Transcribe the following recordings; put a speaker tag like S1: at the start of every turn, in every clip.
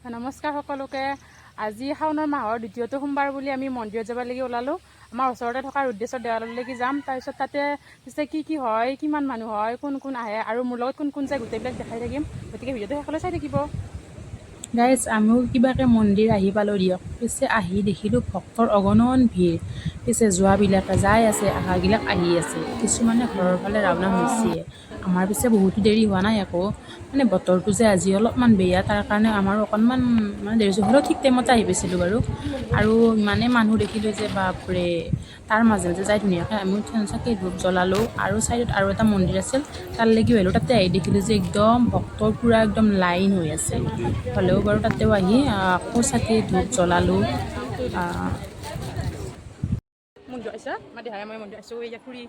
S1: নমস্কাৰ সকলোকে। আজি শাওনৰ মাহৰ দ্বিতীয়টো সোমবাৰ বুলি আমি মন্দিৰত যাব লাগি ওলালোঁ। আমাৰ ওচৰতে থকা ৰুদ্ৰেশ্বৰ দেৱালয়লৈকে যাম। তাৰপিছত তাতে পিছে কি হয়, কিমান মানুহ হয়, কোন কোন আহে আৰু মোৰ লগত কোন কোন যায় গোটেইবিলাক দেখাই থাকিম। গতিকে ভিডিঅ'টো সকলোৱে চাই থাকিব।
S2: গাইজ আমিও কিবাকে মন্দিৰ আহি পালোঁ দিয়ক। পিছে আহি দেখিলোঁ ভক্তৰ অগণন ভিৰ। পিছে যোৱাবিলাকে যাই আছে, আহাবিলাক আহি আছে। কিছুমানে ঘৰৰ ফালে ৰাওনা হৈছে। আমাৰ পিছে বহুতো দেৰি হোৱা নাই একো। মানে বতৰটো যে আজি অলপমান বেয়া, তাৰ কাৰণে আমাৰো অকণমান মানে দেৰি হ'লেও ঠিক টাইমতে আহি পাইছিলোঁ বাৰু। আৰু ইমানে মানুহ দেখিলোঁ যে বাপৰে, তাৰ মাজে মাজে যাই ধুনীয়াকৈ আমিও চাকি ধূপ জ্বলালোঁ। আৰু ছাইডত আৰু এটা মন্দিৰ আছিল, তালৈকে আহিলোঁ। তাতে আহি দেখিলোঁ যে একদম ভক্তৰ পূৰা একদম লাইন হৈ আছে। হ'লেও বাৰু তাতেও আহি আকৌ চাকি ধূপ জ্বলালোঁ।
S1: মন্দিৰ আছে, আমাৰ দেহাই মই মন্দিৰ আছোঁ। এই খুৰী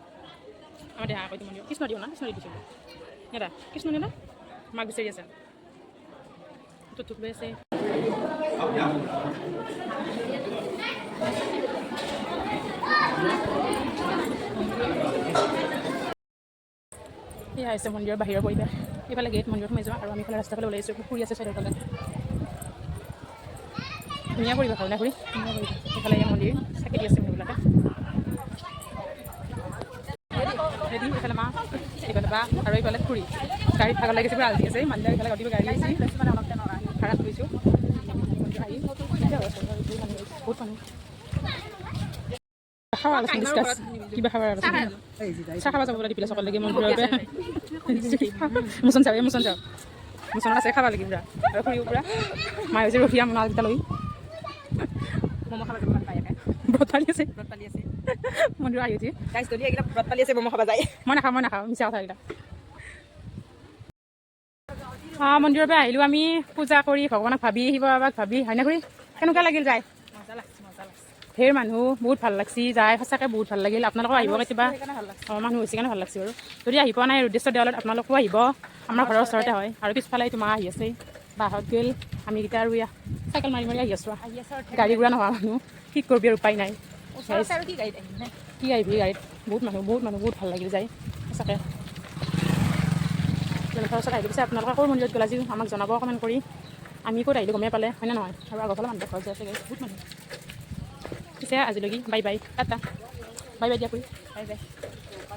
S1: আমাৰ দেহা কৈছে মন্দিৰ কৃষ্ণ দিওঁ না, কৃষ্ণ দি দিছিলোঁ দাদা, কৃষ্ণ নে না মাক বিচাৰি আছে, ধূপ লৈ আছে। সেয়া হৈছে মন্দিৰৰ বাহিৰৰ পৰিৱেশ। এইফালে গেট, মন্দিৰত সোমাই যোৱা, আৰু আমি এইফালে ৰাস্তাৰ ফালে ওলাইছোঁ। পুখুৰী আছে চাইডৰ ফালে, ধুনীয়া পৰিৱেশ হয় না খুৰী, ধুনীয়া পৰিৱেশ। এইফালে মন্দিৰ চাকি দি আছে মানুহবিলাকে। ৰেডি এইফালে মা, এইফালে বা, আৰু এইফালে খুৰী গাড়ীত ভাগৰ লাগিছে, পুৰা আলটি আছে মানুহ। এইফালে গাড়ী আহিছে, ভাড়াত গৈছোঁ। বহুত মানুহ খাব কিবা খাব চাহ খাব যাব লাগে দিপেলাই চকলৈকে মন্দিৰৰ মোচন চাওঁ, মোচন চাওঁ, মোচনত আছে খাব লাগে পুৰা। আৰু ফুৰিব পুৰা মায়ে হৈছে ৰখীয়া মালকেইটা লৈ ম'ম' খাব যাব লাগে। ব্ৰত পালি আছে, ব্ৰত পালি আছে মন্দিৰ আহি উঠি গাইছ যদি এইবিলাক ব্ৰত পালি আছে, ম'ম' খাব যায়। মই নাখাওঁ মিছা কথা এইবিলাক। মন্দিৰৰ পৰা আহিলোঁ আমি, পূজা কৰি ভগৱানক ভাবি, শিৱ বাবাক ভাবি, হয়নে খুৰী? কেনেকুৱা লাগিল যায়? মজা লাগছে। ধেৰ মানুহ, বহুত ভাল লাগছি যায়, সঁচাকৈ বহুত ভাল লাগিল। আপোনালোকেও আহিব কেতিয়াবা। মানুহ হৈছে কাৰণে ভাল লাগছে বাৰু। যদি আহি পোৱা নাই ৰুদ্ৰেশ্বৰ দেৱালয়ত, আপোনালোকেও আহিব। আমাৰ ঘৰৰ ওচৰতে হয়। আৰু পিছফালে তোমাৰ আহি আছে, বাহঁত গ'ল, আমিকেইটা আৰু চাইকেল মাৰি মাৰি আহি আছোঁ। গাড়ী ঘূৰা নোহোৱা মানুহ, ঠিক কৰবি আৰু উপায় নাই। কি আহিবি গাড়ীত, বহুত মানুহ বহুত ভাল লাগিল যায় সঁচাকৈ। তেনেকুৱা ওচৰত আহিলে পিছে আপোনালোকে ক'ৰ মন্দিৰত গ'ল আজি আমাক জনাব কমেণ্ট কৰি। আমি ক'ত আহিলোঁ গমেই পালে, হয়নে নহয়? আৰু আগৰফালে মানুহ ঘৰত যায় আছে, বহুত মানুহ। পিছে আজিলৈকে bye bye, Tata, bye bye দিয়া কৰি, বাই বাই।